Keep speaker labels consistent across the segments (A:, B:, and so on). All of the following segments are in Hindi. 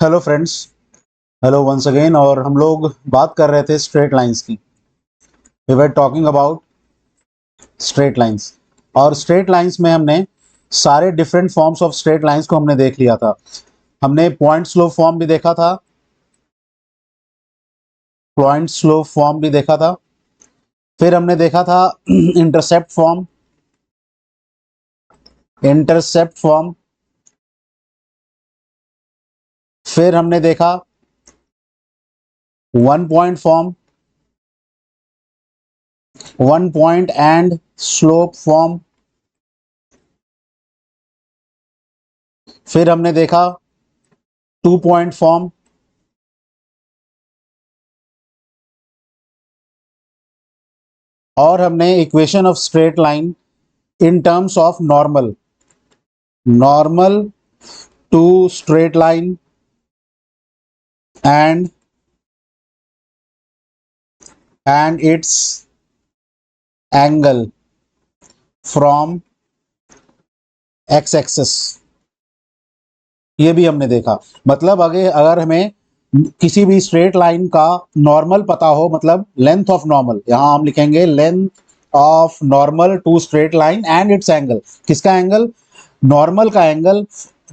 A: Hello friends. Hello once again. और हम लोग बात कर रहे थे स्ट्रेट लाइंस की। We were talking about straight lines. और स्ट्रेट लाइंस में हमने सारे different forms of straight lines को हमने देख लिया था। हमने पॉइंट स्लोप फॉर्म भी देखा था, पॉइंट स्लोप फॉर्म भी देखा था। फिर हमने देखा था इंटरसेप्ट फॉर्म, इंटरसेप्ट फॉर्म। फिर हमने देखा one point form, one point and slope form. फिर हमने देखा टू पॉइंट फॉर्म। और हमने equation of straight line in terms of normal, normal to straight line and its angle from x axis, ये भी हमने देखा। मतलब अगर हमें किसी भी स्ट्रेट लाइन का नॉर्मल पता हो, मतलब लेंथ ऑफ नॉर्मल, यहां हम लिखेंगे length of normal to straight line and its angle. किसका एंगल? नॉर्मल का एंगल,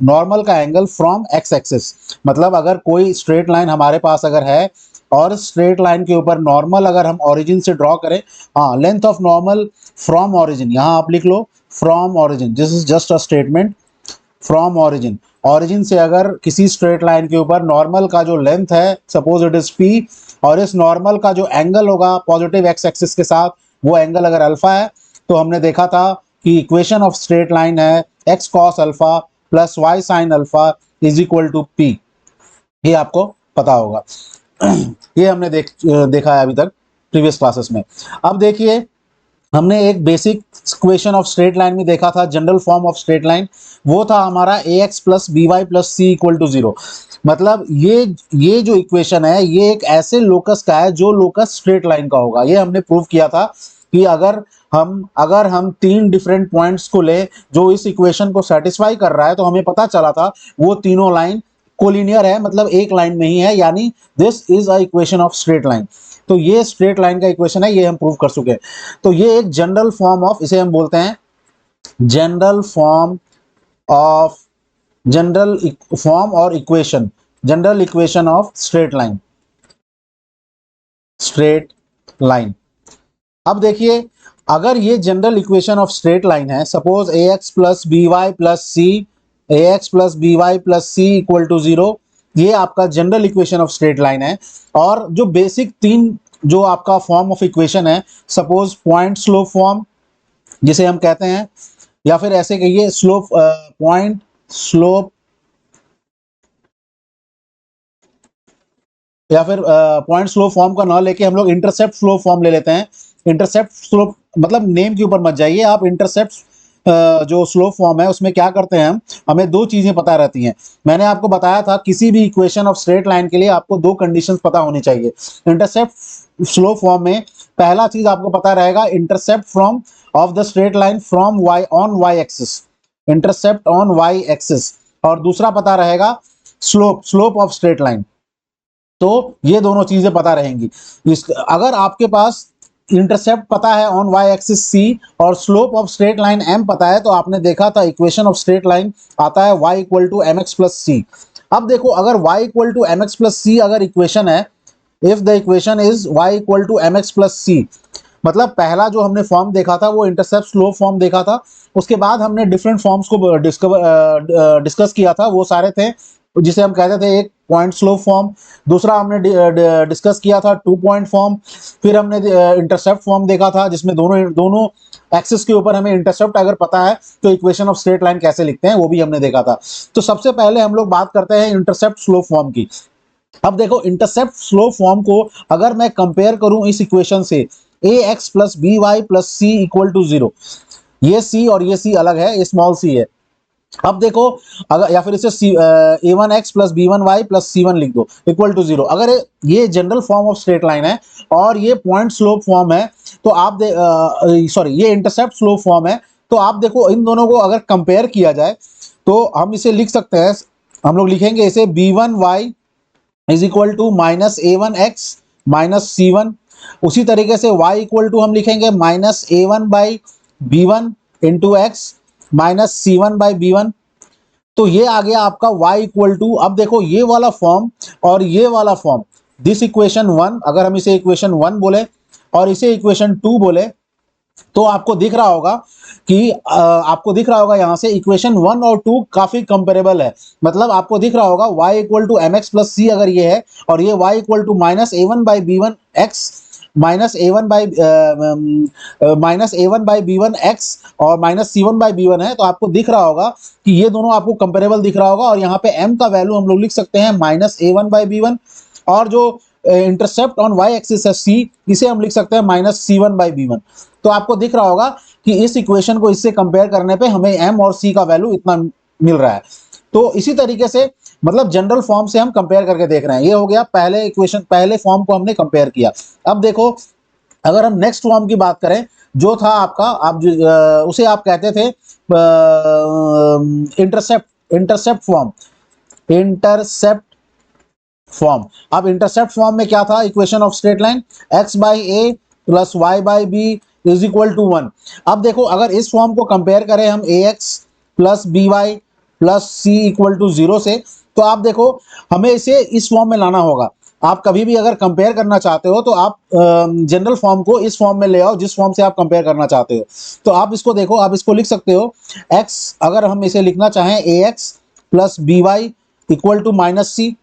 A: नॉर्मल का एंगल फ्रॉम एक्स एक्सिस। मतलब अगर कोई स्ट्रेट लाइन हमारे पास अगर है और स्ट्रेट लाइन के ऊपर नॉर्मल अगर हम ओरिजिन से ड्रॉ करें, हाँ, length of normal from origin, यहां आप लिख लो from origin. This is just a statement from origin. Origin से अगर किसी स्ट्रेट लाइन के ऊपर नॉर्मल का जो लेंथ है, सपोज इट इज पी, और इस नॉर्मल का जो एंगल होगा पॉजिटिव एक्स एक्सिस के साथ, वो एंगल अगर अल्फा है, तो हमने देखा था कि इक्वेशन ऑफ स्ट्रेट लाइन है x cos alpha plus y sine alpha is equal to p. ये आपको पता होगा। ये हमने देखा है अभी तक प्रीवियस क्लासेस में। अब देखिए, हमने एक basic equation of straight line में देखा था, general form of straight line. वो था हमारा A X plus B Y plus C equal to zero. मतलब ये जो इक्वेशन है, ये एक ऐसे लोकस का है जो लोकस स्ट्रेट लाइन का होगा। ये हमने प्रूव किया था कि अगर हम तीन डिफरेंट पॉइंट्स को ले जो इस इक्वेशन को सेटिस्फाई कर रहा है, तो हमें पता चला था वो तीनों लाइन कोलिनियर है, मतलब एक लाइन में ही है, यानी this is a equation of straight line. तो ये स्ट्रेट लाइन का इक्वेशन है, ये हम प्रूव कर चुके हैं। तो ये एक जनरल फॉर्म ऑफ, इसे हम बोलते हैं general form of, general form और equation, general equation of straight line, straight line. अब देखिए, अगर ये general equation of straight line है, suppose A X plus B Y plus C, A X plus B Y plus C equal to zero, ये आपका general equation of straight line है। और जो बेसिक तीन जो आपका फॉर्म ऑफ इक्वेशन है, सपोज पॉइंट स्लोप फॉर्म जिसे हम कहते हैं, या फिर ऐसे कहिए स्लोप, पॉइंट स्लोप, या फिर पॉइंट स्लोप फॉर्म का ना लेके हम लोग इंटरसेप्ट स्लोप फॉर्म ले लेते हैं। इंटरसेप्ट स्लोप मतलब नेम के ऊपर मत जाइए आप। इंटरसेप्ट जो स्लोप फॉर्म है उसमें क्या करते हैं हम, हमें दो चीजें पता रहती हैं। मैंने आपको बताया था किसी भी इक्वेशन ऑफ स्ट्रेट लाइन के लिए आपको दो कंडीशंस पता होनी चाहिए। इंटरसेप्ट स्लोप फॉर्म में पहला चीज आपको पता रहेगा, intercept from of the straight line from y on y axis, intercept on y axis. और दूसरा पता रहेगा slope, slope of straight line. तो ये दोनों चीजें पता रहेंगी। अगर आपके पास इंटरसेप्ट पता है ऑन वाई एक्सिस सी और slope of straight line m पता है, तो आपने देखा था इक्वेशन ऑफ स्ट्रेट लाइन आता है y equal to M X plus C. अब देखो, अगर y equal to M X plus C अगर इक्वेशन है, if the equation is y equal to M X plus C, मतलब पहला जो हमने फॉर्म देखा था वो इंटरसेप्ट स्लोप फॉर्म देखा था। उसके बाद हमने डिफरेंट फॉर्म्स को डिस्कस किया था। वो सारे थे जिसे हम कहते थे, एक पॉइंट स्लोप फॉर्म, दूसरा हमने डिस्कस किया था टू पॉइंट फॉर्म, फिर हमने इंटरसेप्ट फॉर्म देखा था जिसमें दोनों दोनों एक्सिस के ऊपर हमें इंटरसेप्ट अगर पता है तो इक्वेशन ऑफ स्ट्रेट लाइन कैसे लिखते हैं वो भी हमने देखा था। तो सबसे पहले हम लोग बात करते हैं इंटरसेप्ट स्लोप फॉर्म की। अब देखो, इंटरसेप्ट स्लोप फॉर्म को अगर मैं कंपेयर करूं इस इक्वेशन से, A X plus B Y plus C equal to zero, ये सी और ये सी अलग है, स्मॉल सी है। अब देखो, अगर या फिर इसे A one X plus B one Y plus C one लिख दो इक्वल टू जीरो। अगर ये general form of straight line है और ये पॉइंट स्लोप फॉर्म है, तो आप सॉरी, ये इंटरसेप्ट स्लोप फॉर्म है, तो आप देखो इन दोनों को अगर कंपेयर किया जाए तो हम इसे लिख सकते हैं हम लोग लिखेंगे इसे b1y is equal to minus a1x minus c1। उसी तरीके से y इक्वल टू हम लिखेंगे minus a1 by b1 into x minus c1 by b1। तो ये आ गया आपका y इक्वल टू, अब देखो ये वाला फॉर्म और ये वाला फॉर्म, दिस इक्वेशन 1, अगर हम इसे इक्वेशन 1 बोले और इसे इक्वेशन 2 बोले तो आपको दिख रहा होगा कि आपको दिख रहा होगा यहाँ से इक्वेशन 1 और 2 काफी कंपेरेबल है। मतलब आपको दिख रहा होगा y equal to M X plus C अगर ये है और ये y equal to minus A one by B one X minus A one by B one X और minus C one by B one है, तो आपको दिख रहा होगा कि ये दोनों आपको कंपेरेबल दिख रहा होगा। और यहाँ पे m का वैल्यू हम लोग लिख सकते हैं minus A one by B one, और जो इंटरसेप्ट ऑन y एक्सिस है c, इसे हम लिख सकते हैं minus C one by B one. तो आपको दिख रहा होगा कि इस इक्वेशन को इससे कंपेयर करने पे हमें m और c का वैल्यू इतना मिल रहा है। तो इसी तरीके से मतलब जनरल फॉर्म से हम कंपेयर करके देख रहे हैं। ये हो गया पहले इक्वेशन, पहले फॉर्म को हमने कंपेयर किया। अब देखो अगर हम नेक्स्ट फॉर्म की बात करें, जो था आपका, आप उसे आप कहते थे इंटरसेप्ट फॉर्म। अब इंटरसेप्ट फॉर्म में क्या था, equation of straight line x by a plus y by b is equal to 1। अब देखो अगर इस फॉर्म को कंपेयर करें हम ax plus B Y plus C equal to 0 से, तो आप देखो हमें इसे इस फॉर्म में लाना होगा। आप कभी भी अगर कंपेयर करना चाहते हो तो आप जनरल फॉर्म को इस फॉर्म में ले आओ जिस फॉर्म से आप कंपेयर करना चाहते हो। तो आप इसको देखो, आप इसको लिख सकते हो x, अगर हम इसे लिखना चाहें ax plus B Y equal to minus C,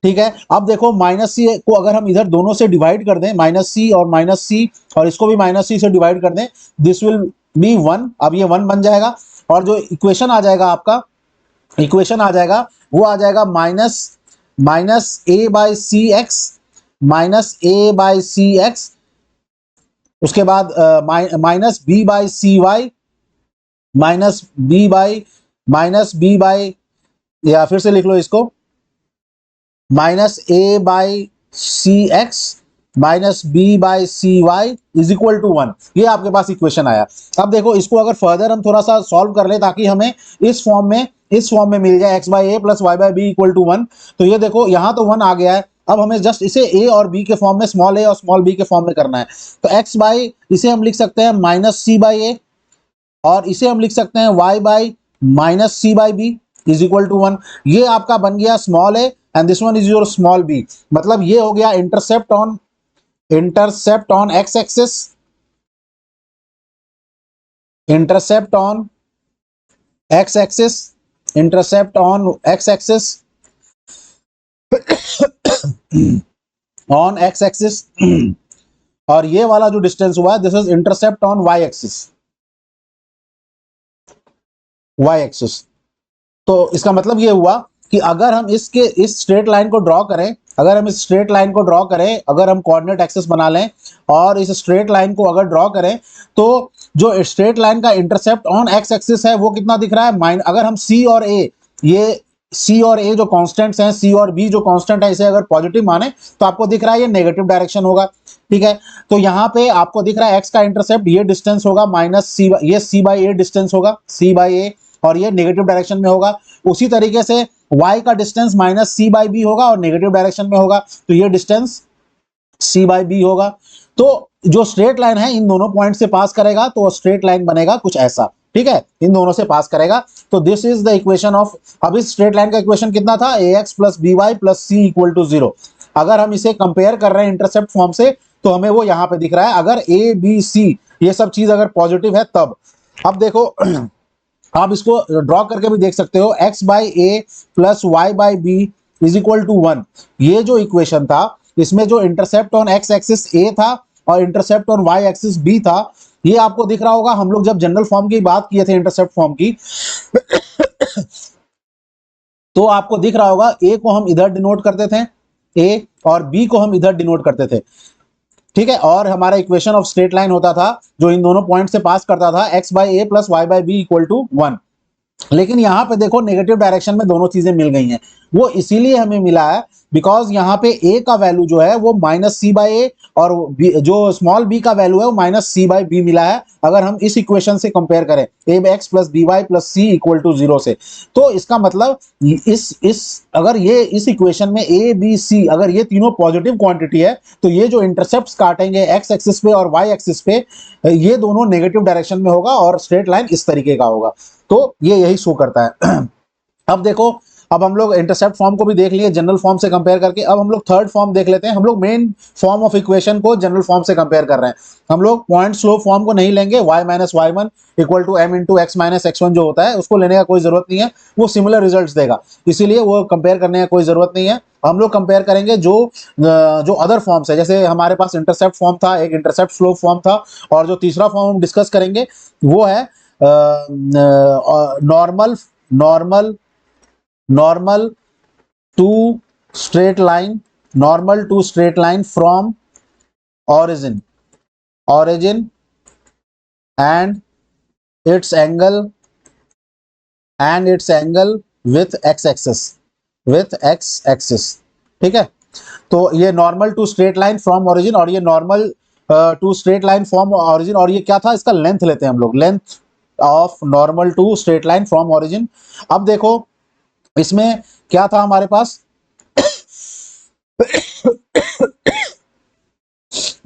A: ठीक है। अब देखो माइनस सी को अगर हम इधर दोनों से डिवाइड कर दें, माइनस सी और इसको भी माइनस सी से डिवाइड कर दें, दिस विल बी 1। अब ये 1 बन जाएगा और जो इक्वेशन आ जाएगा आपका, इक्वेशन आ जाएगा वो आ जाएगा minus a by c x minus a by c x, उसके बाद minus b by c y minus b by, या फिर से लिख लो इसको, minus a by c x minus b by c y is equal to 1। ये आपके पास इक्वेशन आया। अब देखो इसको अगर फर्दर हम थोड़ा सा सॉल्व कर ले ताकि हमें इस फॉर्म में मिल जाए x by a plus y by b equal to 1। तो ये देखो यहाँ तो 1 आ गया है, अब हमें जस्ट इसे a और b के फॉर्म में, स्मॉल a और स्मॉल b के फॉर्म में करना है। तो x बाई, इसे हम लिख सकते हैं माइनस सी बाई ए, और इसे हम लिख सकते हैं y by minus c by b is equal to 1। ये आपका बन गया small a and this one is your small b। मतलब ये हो गया intercept on x axis, intercept on x axis और ये वाला जो डिस्टेंस हुआ है this is intercept on y axis. तो इसका मतलब ये हुआ कि अगर हम इस स्ट्रेट लाइन को ड्रॉ करें, अगर हम कोऑर्डिनेट एक्सिस बना लें और इस स्ट्रेट लाइन को अगर ड्रॉ करें, तो जो स्ट्रेट लाइन का इंटरसेप्ट ऑन एक्स एक्सिस है वो कितना दिख रहा है, अगर हम C और A, ये C और A जो कांस्टेंट्स हैं, C और B जो कांस्टेंट है, इसे अगर पॉजिटिव माने तो आपको दिख रहा है ये नेगेटिव डायरेक्शन होगा, ठीक है। तो यहाँ पे आपको दिख रहा है x का इंटरसेप्ट, ये डिस्टेंस होगा माइनस सी, ये C बाई ए डिस्टेंस होगा, C बाई ए, और ये नेगेटिव डायरेक्शन में होगा। उसी तरीके से y का distance minus c by b होगा और नेगेटिव डायरेक्शन में होगा, तो ये डिस्टेंस सी बाई बी होगा। तो जो स्ट्रेट लाइन है इन दोनों पॉइंट से पास करेगा तो स्ट्रेट लाइन बनेगा कुछ ऐसा, ठीक है, इन दोनों से पास करेगा। तो this is the equation of, अब इस स्ट्रेट लाइन का इक्वेशन कितना था, ax plus B Y plus C equal to 0। अगर हम इसे कंपेयर कर रहे हैं इंटरसेप्ट फॉर्म से तो हमें वो यहाँ पे दिख रहा है, अगर a b c ये सब चीज अगर पॉजिटिव है तब। अब देखो आप इसको ड्रॉ करके भी देख सकते हो, x by a plus y by b is equal to 1। ये जो इक्वेशन था इसमें जो intercept on x axis a था और intercept on y axis b था, ये आपको दिख रहा होगा। हम लोग जब जनरल फॉर्म की बात किए थे इंटरसेप्ट फॉर्म की तो आपको दिख रहा होगा a को हम इधर डिनोट करते थे, a, और b को हम इधर डिनोट करते थे, ठीक है। और हमारा इक्वेशन ऑफ स्ट्रेट लाइन होता था जो इन दोनों पॉइंट से पास करता था, x by a plus y by b equal to 1। लेकिन यहाँ पे देखो नेगेटिव डायरेक्शन में दोनों चीजें मिल गई हैं, वो इसीलिए हमें मिला है बिकॉज यहाँ पे a का वैल्यू जो है वो -c/a और जो स्मॉल b का वैल्यू है वो -c/b मिला है, अगर हम इस इक्वेशन से कंपेयर करें ax + by + c = 0 से। तो इसका मतलब इस अगर ये इस इक्वेशन में a b c अगर ये तीनों पॉजिटिव क्वांटिटी है तो ये जो इंटरसेप्ट्स काटेंगे x एक्सिस पे और y एक्सिस पे ये दोनों नेगेटिव डायरेक्शन में होगा और स्ट्रेट लाइन इस तरीके का होगा। तो ये यही शो करता है। अब देखो, अब हम लोग इंटरसेप्ट फॉर्म को भी देख लिए जनरल फॉर्म से कंपेयर करके, अब हम लोग थर्ड फॉर्म देख लेते हैं। हम लोग मेन फॉर्म ऑफ इक्वेशन को जनरल फॉर्म से कंपेयर कर रहे हैं। हम लोग पॉइंट स्लोप फॉर्म को नहीं लेंगे, y - y1 = m × x - x1 जो होता है उसको लेने का कोई जरूरत नहीं है, वो सिमिलर रिजल्ट्स देगा, इसीलिए वो कंपेयर करने का कोई जरूरत नहीं है। हम लोग कंपेयर करेंगे जो अदर फॉर्म्स है, जैसे हमारे पास इंटरसेप्ट फॉर्म था, एक इंटरसेप्ट स्लोप फॉर्म था, और जो तीसरा फॉर्म हम डिस्कस करेंगे वो है normal normal normal to straight line from origin and its angle with x axis ठीक है। तो ये normal to straight line from origin और ये normal to straight line from origin, और ये क्या था, इसका लेंथ लेते हैं हम लोग, length of normal to straight line from origin. अब देखो इसमें क्या था हमारे पास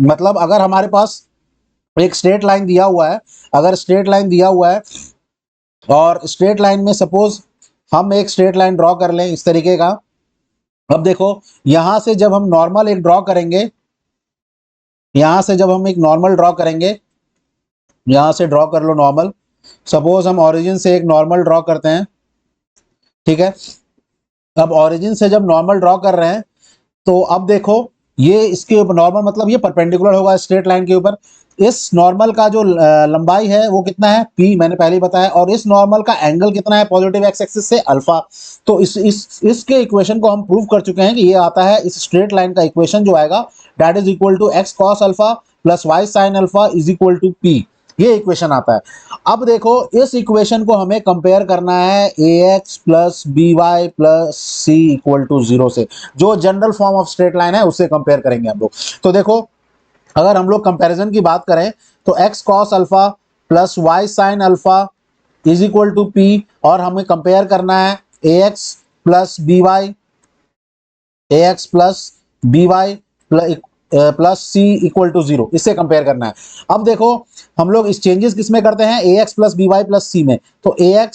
A: मतलब अगर हमारे पास एक स्ट्रेट लाइन दिया हुआ है, अगर स्ट्रेट लाइन दिया हुआ है और स्ट्रेट लाइन में सपोज हम एक स्ट्रेट लाइन ड्रॉ कर लें इस तरीके का। अब देखो यहां से जब हम नॉर्मल एक ड्रॉ करेंगे, यहां से जब हम एक नॉर्मल ड्रॉ करेंगे, यहां से ड्रॉ कर लो नॉर्मल, सपोज हम ओरिजिन से एक नॉर्मल ड्रॉ करते हैं, ठीक है। अब ओरिजिन से जब नॉर्मल ड्रॉ कर रहे हैं तो अब देखो ये इसके ऊपर नॉर्मल मतलब ये परपेंडिकुलर होगा स्ट्रेट लाइन के ऊपर। इस नॉर्मल का जो लंबाई है वो कितना है, p, मैंने पहले ही बताया, और इस नॉर्मल का एंगल कितना है पॉजिटिव x एक्सिस से, अल्फा। तो इसके इक्वेशन को हम प्रूव कर चुके हैं कि ये आता है, इस स्ट्रेट लाइन का इक्वेशन जो आएगा that is equal to x cos alpha + y sin alpha = p, ये इक्वेशन आता है। अब देखो इस इक्वेशन को हमें कंपेयर करना है ax + by + c = 0 से, जो general form of straight line है उससे कंपेयर करेंगे हम लोग। तो देखो अगर हम लोग कंपैरिजन की बात करें तो x cos alpha + y sin alpha = p, और हमें कंपेयर करना है ax + by प्लस c = 0, इससे कंपेयर करना है। अब देखो हम लोग इस चेंजेस किस में करते हैं, ax + by + c में, तो ax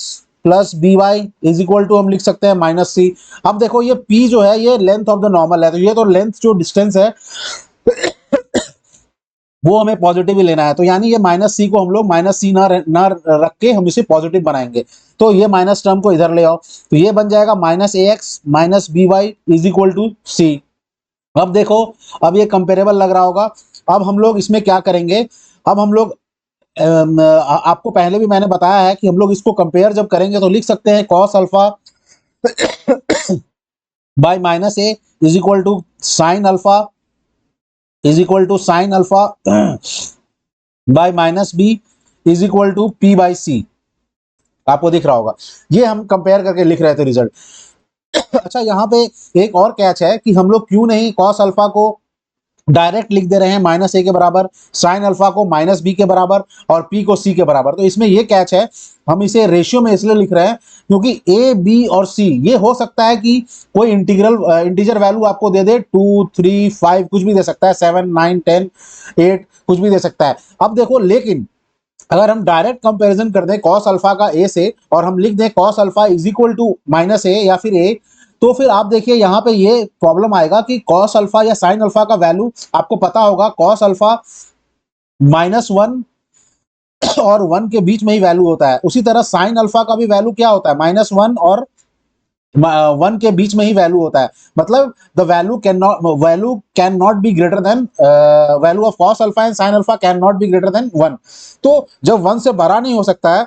A: + by = हम लिख सकते हैं -c। अब देखो ये p जो है ये लेंथ ऑफ द नॉर्मल है, तो ये तो लेंथ जो डिस्टेंस है वो हमें पॉजिटिव ही लेना है, तो यानी ये -c को हम लोग -c ना रख के हम इसे पॉजिटिव बनाएंगे। तो ये माइनस टर्म को इधर ले आओ, तो ये बन जाएगा -ax - by = c। अब देखो अब ये कंपेरेबल लग रहा होगा। अब हम लोग इसमें क्या करेंगे, अब हम लोग आपको पहले भी मैंने बताया है कि हम लोग इसको कंपेयर जब करेंगे तो लिख सकते हैं cos alpha by -a = sin alpha by -b = p/c, आपको दिख रहा होगा। ये हम कंपेयर करके लिख रहे थे रिजल्ट। अच्छा यहाँ पे एक और कैच है कि हम लोग क्यों नहीं cos अल्फा को डायरेक्ट लिख दे रहे हैं -a के बराबर, sin अल्फा को -b के बराबर और p को c के बराबर। तो इसमें ये कैच है, हम इसे रेशियो में इसलिए लिख रहे हैं क्योंकि a, b और c ये हो सकता है कि कोई इंटीजर वैल्यू आपको दे दे, 2, 3, 5 कुछ भी दे सकता है, 7, 9, 10, 8 कुछ भी दे सकता है। अब देखो लेकिन अगर हम डायरेक्ट कंपैरिजन कर दें cos अल्फा का a से और हम लिख दें cos अल्फा = -a या फिर a, तो फिर आप देखिए यहाँ पे ये प्रॉब्लम आएगा कि cos अल्फा या sin अल्फा का वैल्यू आपको पता होगा, cos अल्फा -1 और 1 के बीच में ही वैल्यू होता है। उसी तरह sin अल्फा का भी वैल्यू क्या होता है, -1 और 1 के बीच में ही वैल्यू होता है। मतलब the value can not be greater than value of cos alpha and sin alpha can not be greater than 1। तो जब 1 से बड़ा नहीं हो सकता है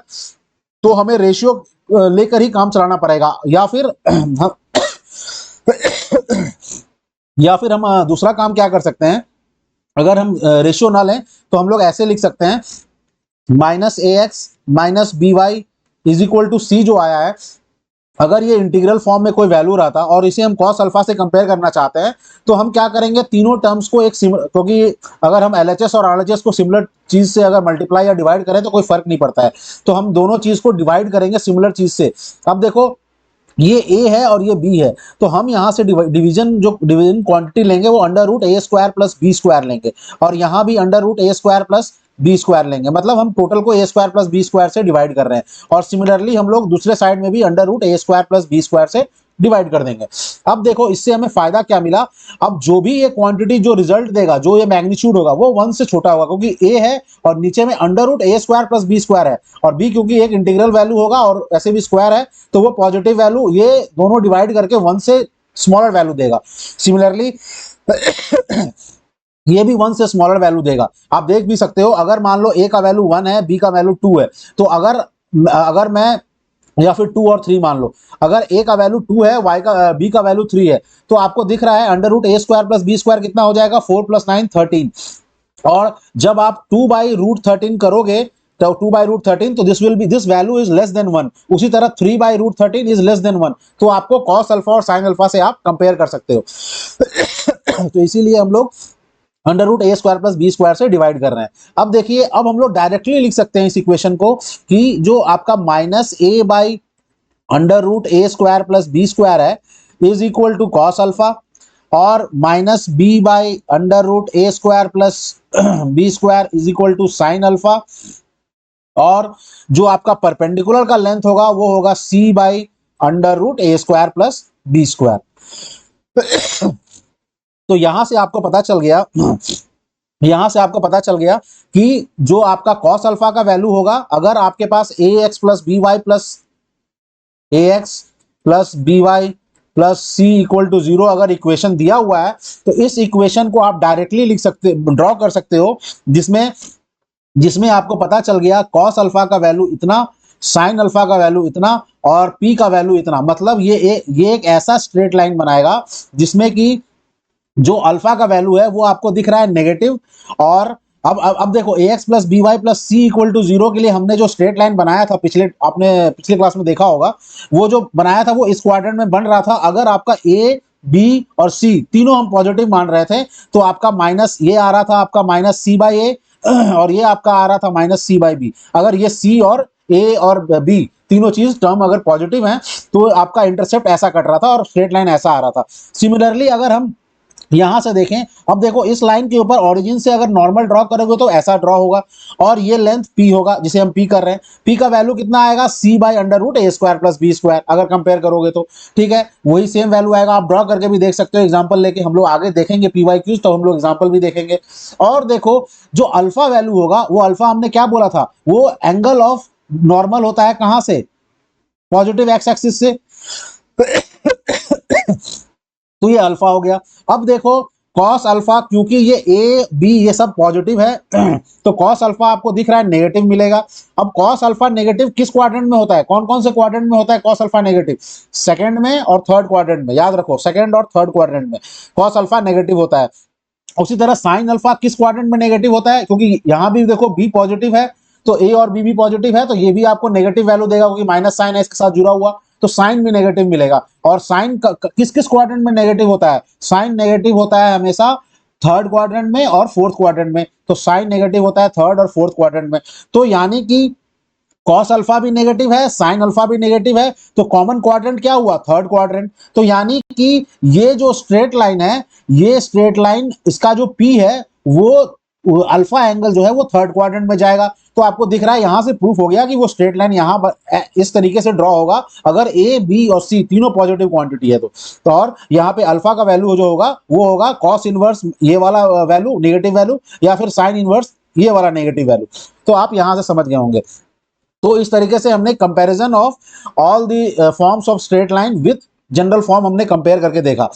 A: तो हमें रेशियो लेकर ही काम चलाना पड़ेगा, या फिर हम दूसरा काम क्या कर सकते हैं, अगर हम रेशियो ना लें तो हम लोग ऐसे लिख सकते हैं -ax - by = c जो आया है, अगर ये इंटीग्रल फॉर्म में कोई वैल्यू रहता और इसे हम cos अल्फा से कंपेयर करना चाहते हैं, तो हम क्या करेंगे, तीनों टर्म्स को एक क्योंकि अगर हम LHS और RHS को सिमिलर चीज से अगर मल्टीप्लाई या डिवाइड करें तो कोई फर्क नहीं पड़ता है, तो हम दोनों चीज को डिवाइड करेंगे सिमिलर चीज से। अब देखो ये a है और ये b है, तो हम यहाँ से डिवीजन क्वांटिटी लेंगे वो अंडर रूट ए स्क्वायर प्लस बी स्क्वायर लेंगे, और यहाँ भी अंडर रूट ए स्क्वायर प्लस बी स्क्वायर लेंगे, मतलब हम टोटल को ए स्क्वायर प्लस बी स्क्वायर से डिवाइड कर रहे हैं। और सिमिलरली हम लोग दूसरे साइड में भी अंडर रूट ए स्क्वायर प्लस बी स्क्वायर से डिवाइड कर देंगे। अब देखो इससे हमें फायदा क्या मिला, अब जो भी ये क्वांटिटी जो रिजल्ट देगा, जो ये मैग्नीट्यूड होगा वो 1 से छोटा होगा, क्योंकि ए है और नीचे में अंडर रूट ए स्क्वायर प्लस बी स्क्वायर है, और बी क्योंकि एक इंटीग्रल वैल्यू होगा और ऐसे भी स्क्वायर है तो वो पॉजिटिव वैल्यू, ये दोनों डिवाइड करके 1 से स्मॉलर वैल्यू देगा। सिमिलरली ये भी 1 से स्मॉलर वैल्यू देगा। आप देख भी सकते हो, अगर मान लो a का वैल्यू 1 है, b का वैल्यू 2 है, तो अगर मैं, या फिर 2 और 3 मान लो, अगर a का वैल्यू 2 है, b का वैल्यू 3 है, तो आपको दिख रहा है अंडर रूट ए स्क्वायर प्लस बी स्क्वायर कितना हो जाएगा, 4 + 9 13। और जब आप 2/√13 करोगे, तो 2/√13, तो this value is less than 1। उसी तरह 3/√13 इज लेस देन 1। तो आपको कॉस अल्फा और साइन अल्फा से आप कंपेयर कर सकते हो। तो इसीलिए हम लोग अंडर रूट ए स्क्वायर प्लस बी स्क्वायर से डिवाइड कर रहे हैं। अब देखिए, अब हम लोग डायरेक्टली लिख सकते हैं इस इक्वेशन को कि जो आपका -a/√a² प्लस बी स्क्वायर है is equal to cos alpha, और -b/√a² plus b square is equal to sine alpha, और जो आपका परपेंडिकुलर का लेंथ होगा वो होगा c/√a² प्लस बी स्क्वायर। तो यहां से आपको पता चल गया कि जो आपका कॉस अल्फा का वैल्यू होगा, अगर आपके पास ax plus B Y plus c equal to 0 अगर इक्वेशन दिया हुआ है, तो इस इक्वेशन को आप डायरेक्टली ड्रॉ कर सकते हो, जिसमें आपको पता चल गया कॉस अल्फा का वैल्यू इतना, साइन अल्फा का वैल्यू इतना, और p का वैल्यू इतना। मतलब ये एक ऐसा स्ट्रेट लाइन बनाएगा जिसमें कि जो अल्फा का वैल्यू है वो आपको दिख रहा है नेगेटिव। और अब देखो ax plus B Y plus C equal to 0 के लिए हमने जो स्ट्रेट लाइन बनाया था, आपने पिछले क्लास में देखा होगा, वो जो बनाया था वो इस क्वाड्रेंट में बन रहा था। अगर आपका a b और c तीनों हम पॉजिटिव मान रहे थे, तो आपका माइनस ये आ रहा था, आपका -c/a, और ये आपका आ रहा था -c/b। अगर ये c और a और b तीनों चीज टर्म अगर पॉजिटिव हैं, तो आपका इंटरसेप्ट ऐसा कट रहा था और स्ट्रेट लाइन ऐसा आ रहा था। सिमिलरली अगर हम यहां से देखें, अब देखो इस लाइन के ऊपर ओरिजिन से अगर नॉर्मल ड्रॉ करोगे तो ऐसा ड्रॉ होगा, और ये लेंथ p होगा जिसे हम p कर रहे हैं। p का वैल्यू कितना आएगा, c/√a² प्लस बी स्क्वायर अगर कंपेयर करोगे तो, ठीक है, वही सेम वैल्यू आएगा। आप ड्रॉ करके भी देख सकते हो, एग्जांपल लेके हम लोग आगे देखेंगे PYQs, तो हम लोग एग्जांपल भी देखेंगे। और देखो जो अल्फा वैल्यू होगा, वो अल्फा हमने क्या बोला था, वो एंगल ऑफ नॉर्मल होता है कहां से, पॉजिटिव एक्स एक्सिस से। तो ये अल्फा हो गया। अब देखो कॉस अल्फा, क्योंकि ये ए बी ये सब पॉजिटिव है, तो कॉस अल्फा आपको दिख रहा है नेगेटिव मिलेगा। अब कॉस अल्फा नेगेटिव किस क्वाड्रेंट में होता है, कौन कौन से क्वाड्रेंट में होता है कॉस अल्फा नेगेटिव, सेकंड में और थर्ड क्वाड्रेंट में, याद रखो सेकंड और थर्ड क्वाड्रेंट में कॉस अल्फा नेगेटिव होता है। उसी तरह साइन अल्फा किस क्वाड्रेंट में नेगेटिव होता है, क्योंकि यहां भी देखो बी पॉजिटिव है, तो ए और बी भी पॉजिटिव है, तो ये भी आपको नेगेटिव वैल्यू देगा, क्योंकि माइनस साइन है इसके साथ जुड़ा हुआ, तो साइन भी नेगेटिव मिलेगा। और साइन किस किस क्वाड्रेंट में नेगेटिव होता है, साइन नेगेटिव होता है हमेशा थर्ड क्वाड्रेंट में और फोर्थ क्वाड्रेंट में, तो साइन नेगेटिव होता है थर्ड और फोर्थ क्वाड्रेंट में। तो यानी कि कॉस अल्फा भी नेगेटिव है, साइन अल्फा भी नेगेटिव है, तो कॉमन क्वाड्रेंट क्या हुआ, थर्ड क्वाड्रेंट। तो यानी कि ये जो स्ट्रेट लाइन है, ये स्ट्रेट लाइन इसका जो P है वो अल्फा एंगल जो है वो थर्ड क्वाड्रेंट में जाएगा। तो आपको दिख रहा है यहां से प्रूफ हो गया कि वो स्ट्रेट लाइन यहां इस तरीके से ड्रॉ होगा अगर ए बी और सी तीनों पॉजिटिव क्वांटिटी है तो। और यहाँ पे अल्फा का वैल्यू जो होगा वो होगा कॉस इनवर्स ये वाला वैल्यू नेगेटिव वैल्यू, या फिर साइन इनवर्स ये वाला नेगेटिव वैल्यू। तो आप यहां से समझ गए होंगे। तो इस तरीके से हमने comparison of all the forms of straight line with general form हमने कंपेयर करके देखा।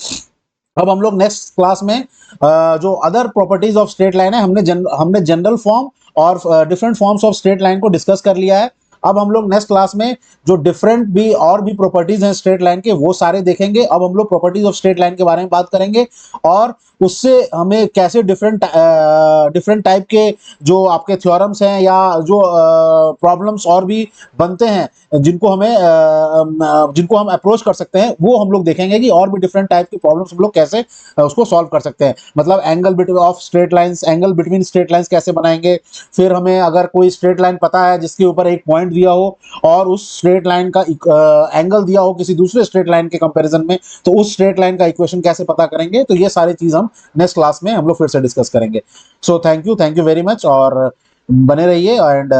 A: अब हम लोग नेक्स्ट क्लास में जो other properties of straight line है, हमने जनरल फॉर्म और different forms of straight line को डिस्कस कर लिया है। अब हम लोग नेक्स्ट क्लास में जो डिफरेंट भी और भी प्रॉपर्टीज हैं स्ट्रेट लाइन के वो सारे देखेंगे। अब हम लोग प्रॉपर्टीज ऑफ स्ट्रेट लाइन के बारे में बात करेंगे, और उससे हमें कैसे डिफरेंट टाइप के जो आपके थ्योरम्स हैं या जो प्रॉब्लम्स और भी बनते हैं जिनको हम अप्रोच कर सकते हैं, वो हम लोग देखेंगे कि और भी डिफरेंट टाइप के प्रॉब्लम्स हम लोग कैसे उसको सॉल्व कर सकते हैं। मतलब angle between of straight lines, angle between straight lines कैसे बनाएंगे। फिर हमें अगर कोई स्ट्रेट लाइन पता है जिसके ऊपर एक पॉइंट दिया हो और उस स्ट्रेट लाइन का एंगल दिया हो किसी दूसरे स्ट्रेट लाइन के कंपैरिजन में, तो उस स्ट्रेट लाइन का इक्वेशन कैसे पता करेंगे। तो ये सारी चीज हम नेक्स्ट क्लास में हम लोग फिर से डिस्कस करेंगे। So thank you very much, और बने रहिए। And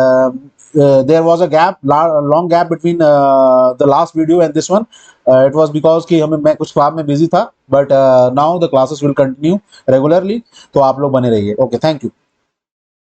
A: there was a gap, long gap between the last video and this one. It was because कि मैं कुछ काम में बिजी था, but now the classes will continue regularly. तो आप लोग बने रहिए। Okay, thank you.